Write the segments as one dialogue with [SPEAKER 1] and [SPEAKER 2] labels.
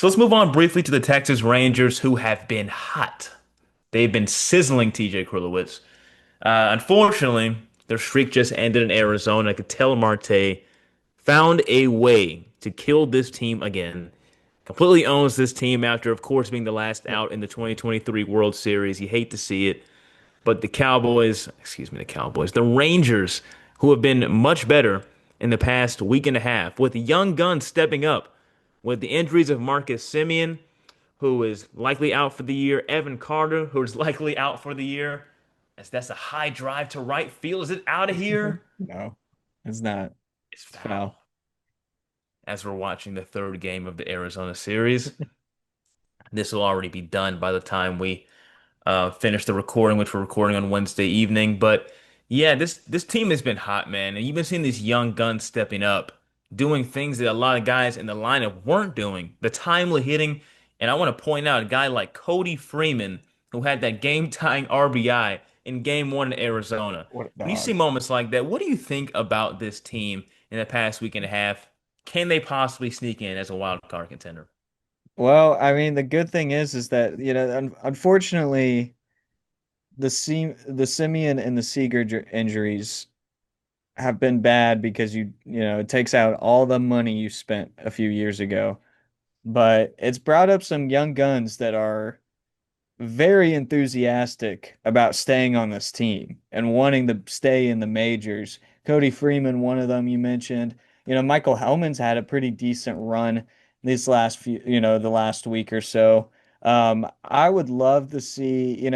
[SPEAKER 1] So let's move on briefly to the Texas Rangers, who have been hot. They've been sizzling TJ Krilowicz. Unfortunately, their streak just ended in Arizona. Ketel Marte found a way to kill this team again. Completely owns this team after, of course, being the last
[SPEAKER 2] Yep.
[SPEAKER 1] out in the 2023 World Series. You hate to see it, but the Cowboys, excuse me, the Cowboys, the Rangers, who have been much better in the past week and a half, with young guns stepping up, with the injuries of Marcus Simeon, who is likely out for the year, Evan Carter, who is likely out for the year. As that's a high drive to right field. Is it out of here?
[SPEAKER 2] No, it's not.
[SPEAKER 1] It's
[SPEAKER 2] It's foul.
[SPEAKER 1] foul. As we're watching the third game of the Arizona series, this will already be done by the time we finish the recording, which we're recording on Wednesday evening. But yeah, this team has been hot, man, and you've been seeing these young guns stepping up, doing things that a lot of guys in the lineup weren't doing. The timely hitting, and I want to point out a guy like Cody Freeman, who had that game-tying RBI in Game One in Arizona.
[SPEAKER 2] What a
[SPEAKER 1] When you see
[SPEAKER 2] dog.
[SPEAKER 1] moments like that, what do you think about this team in the past week and a half? Can they possibly sneak in as a wild card contender?
[SPEAKER 2] Well, I mean, the good thing is that, unfortunately, the Simeon and the Seager injuries have been bad because it takes out all the money you spent a few years ago. But it's brought up some young guns that are very enthusiastic about staying on this team and wanting to stay in the majors. Cody Freeman, one of them you mentioned. Michael Hellman's had a pretty decent run these last the last week or so. I would love to see,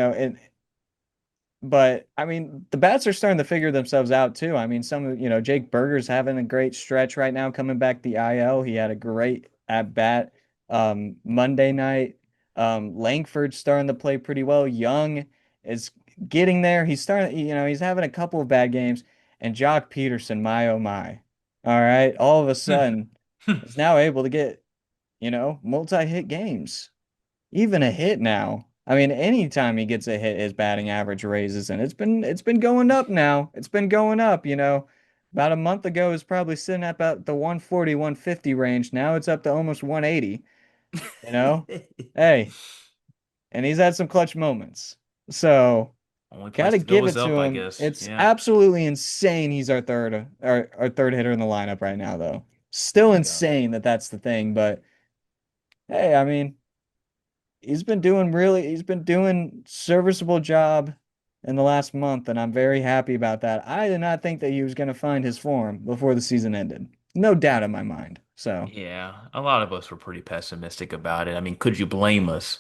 [SPEAKER 2] but I mean, the bats are starting to figure themselves out too. I mean, Jake Berger's having a great stretch right now coming back the IL. He had a great at bat Monday night. Langford's starting to play pretty well. Young is getting there. He's starting, he's having a couple of bad games. And Jock Peterson, my oh my. All right, all of a sudden is now able to get, multi-hit games, even a hit now. I mean, anytime he gets a hit, his batting average raises, and it's been going up now. It's been going up, About a month ago, it was probably sitting at about the 140, 150 range. Now it's up to almost 180, you know? Hey, and he's had some clutch moments. So,
[SPEAKER 1] Only place
[SPEAKER 2] gotta
[SPEAKER 1] to go
[SPEAKER 2] give
[SPEAKER 1] is
[SPEAKER 2] it to
[SPEAKER 1] up, I
[SPEAKER 2] him.
[SPEAKER 1] guess.
[SPEAKER 2] It's
[SPEAKER 1] Yeah,
[SPEAKER 2] absolutely insane he's our third hitter in the lineup right now, though. Still
[SPEAKER 1] no doubt.
[SPEAKER 2] insane that that's the thing, but hey, I mean, he's been doing serviceable job in the last month, and I'm very happy about that. I did not think that he was going to find his form before the season ended. No doubt in my mind. So,
[SPEAKER 1] Yeah, a lot of us were pretty pessimistic about it. I mean, could you blame us?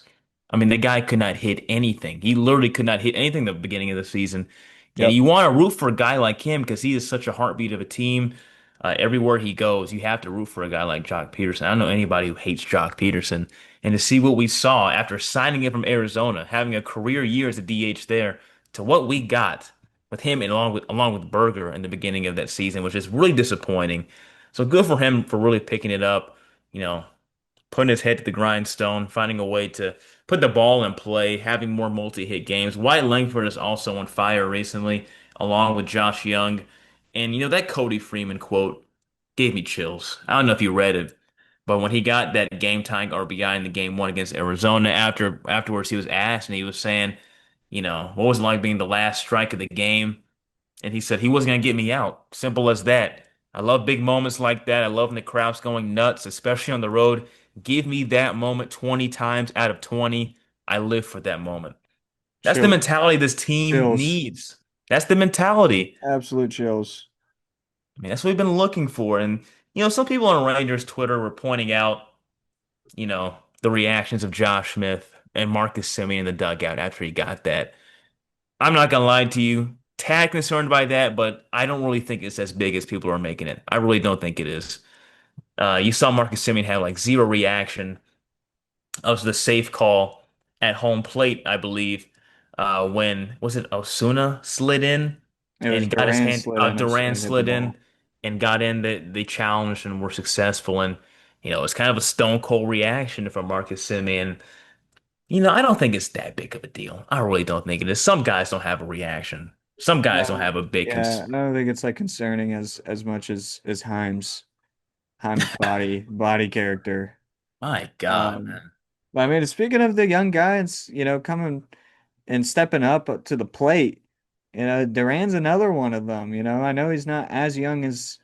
[SPEAKER 1] I mean, the guy could not hit anything. He literally could not hit anything at the beginning of the season. And
[SPEAKER 2] yep,
[SPEAKER 1] you want to root for a guy like him because he is such a heartbeat of a team. Everywhere he goes, you have to root for a guy like Jock Peterson. I don't know anybody who hates Jock Peterson. And to see what we saw after signing him from Arizona, having a career year as a DH there, to what we got with him and along with Berger in the beginning of that season, which is really disappointing. So good for him for really picking it up, you know, putting his head to the grindstone, finding a way to put the ball in play, having more multi-hit games. Wyatt Langford is also on fire recently, along with Josh Young. And that Cody Freeman quote gave me chills. I don't know if you read it, but when he got that game-tying RBI in the game one against Arizona, afterwards he was asked and he was saying, what was it like being the last strike of the game? And he said he wasn't going to get me out. Simple as that. I love big moments like that. I love when the crowd's going nuts, especially on the road. Give me that moment 20 times out of 20. I live for that moment. That's the
[SPEAKER 2] chill,
[SPEAKER 1] mentality this team
[SPEAKER 2] chills,
[SPEAKER 1] needs. That's the mentality.
[SPEAKER 2] absolute chills.
[SPEAKER 1] I mean, that's what we've been looking for. And, some people on Rangers Twitter were pointing out, the reactions of Josh Smith and Marcus Semien in the dugout after he got that. I'm not gonna lie to you. Tad concerned by that, but I don't really think it's as big as people are making it. I really don't think it is. You saw Marcus Semien have like zero reaction of the safe call at home plate, I believe. When was it Osuna slid in
[SPEAKER 2] It was
[SPEAKER 1] and got his
[SPEAKER 2] Duran
[SPEAKER 1] hand,
[SPEAKER 2] slid in
[SPEAKER 1] Duran
[SPEAKER 2] and hit the
[SPEAKER 1] slid in
[SPEAKER 2] ball.
[SPEAKER 1] and got in the challenge and were successful. And it's kind of a stone cold reaction from Marcus Semien. I don't think it's that big of a deal. I really don't think it is. Some guys don't have a reaction. Some guys don't
[SPEAKER 2] No,
[SPEAKER 1] have a big
[SPEAKER 2] yeah,
[SPEAKER 1] cons
[SPEAKER 2] I don't think it's like concerning as much as Heim's body character.
[SPEAKER 1] My God,
[SPEAKER 2] Um,
[SPEAKER 1] man.
[SPEAKER 2] but I mean, speaking of the young guys, coming and stepping up to the plate, Duran's another one of them. I know he's not as young as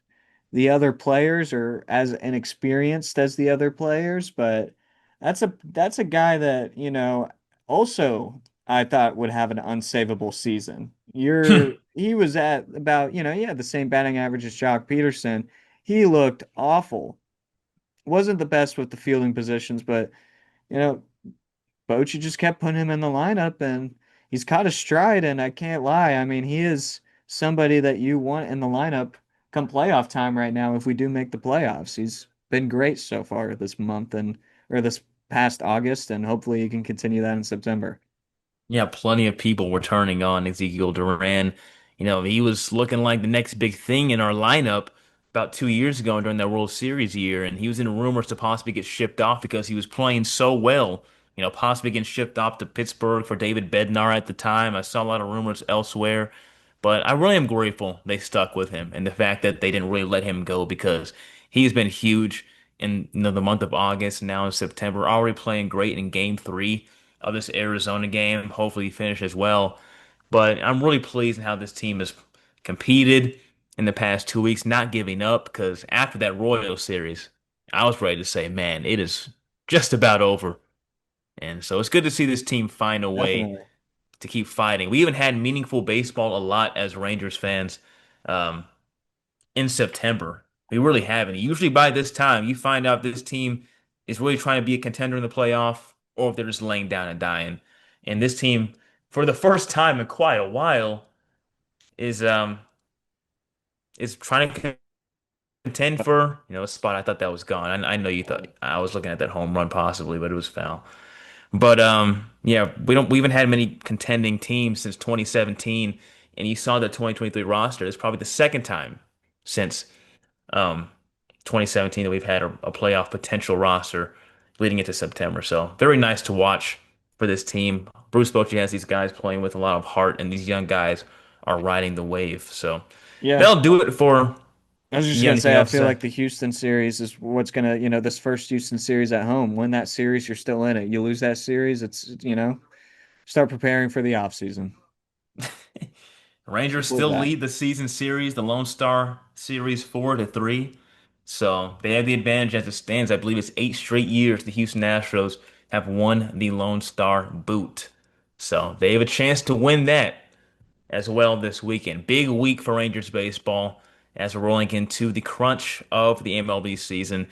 [SPEAKER 2] the other players or as inexperienced as the other players, but that's a guy that, also I thought would have an unsavable season. He was at about, he had the same batting average as Jock Peterson. He looked awful. Wasn't the best with the fielding positions, but you know, Bochy just kept putting him in the lineup and he's caught his stride. And I can't lie. I mean, he is somebody that you want in the lineup come playoff time right now if we do make the playoffs. He's been great so far this month and or this past August, and hopefully he can continue that in September.
[SPEAKER 1] Yeah, plenty of people were turning on Ezekiel Duran. He was looking like the next big thing in our lineup about 2 years ago during that World Series year, and he was in rumors to possibly get shipped off because he was playing so well. Possibly getting shipped off to Pittsburgh for David Bednar at the time. I saw a lot of rumors elsewhere, but I really am grateful they stuck with him and the fact that they didn't really let him go because he's been huge in the month of August, now in September, already playing great in Game 3 of this Arizona game. Hopefully he finishes well. But I'm really pleased in how this team has competed in the past 2 weeks, not giving up, because after that Royals series, I was ready to say, man, it is just about over. And so it's good to see this team find a way
[SPEAKER 2] Definitely.
[SPEAKER 1] to keep fighting. We even had meaningful baseball a lot as Rangers fans um, in September. We really haven't. Usually by this time, you find out this team is really trying to be a contender in the playoff, or if they're just laying down and dying. And this team, for the first time in quite a while, is um is trying to contend for a spot. I thought that was gone. I know you thought I was looking at that home run possibly, but it was foul. But yeah, we haven't had many contending teams since 2017, and you saw the 2023 roster. It's probably the second time since um 2017 that we've had a playoff potential roster leading into September. So very nice to watch for this team. Bruce Bochy has these guys playing with a lot of heart, and these young guys are riding the wave. So
[SPEAKER 2] Yeah.
[SPEAKER 1] that'll do it for.
[SPEAKER 2] I was just
[SPEAKER 1] You got
[SPEAKER 2] gonna
[SPEAKER 1] anything
[SPEAKER 2] say, I
[SPEAKER 1] else to
[SPEAKER 2] feel
[SPEAKER 1] say?
[SPEAKER 2] like the Houston series is what's gonna, this first Houston series at home. Win that series, you're still in it. You lose that series, start preparing for the off season.
[SPEAKER 1] Rangers
[SPEAKER 2] Simple as
[SPEAKER 1] still
[SPEAKER 2] that.
[SPEAKER 1] lead the season series, the Lone Star series 4-3. So they have the advantage as it stands. I believe it's 8 straight years the Houston Astros have won the Lone Star boot. So they have a chance to win that as well this weekend. Big week for Rangers baseball as we're rolling into the crunch of the MLB season.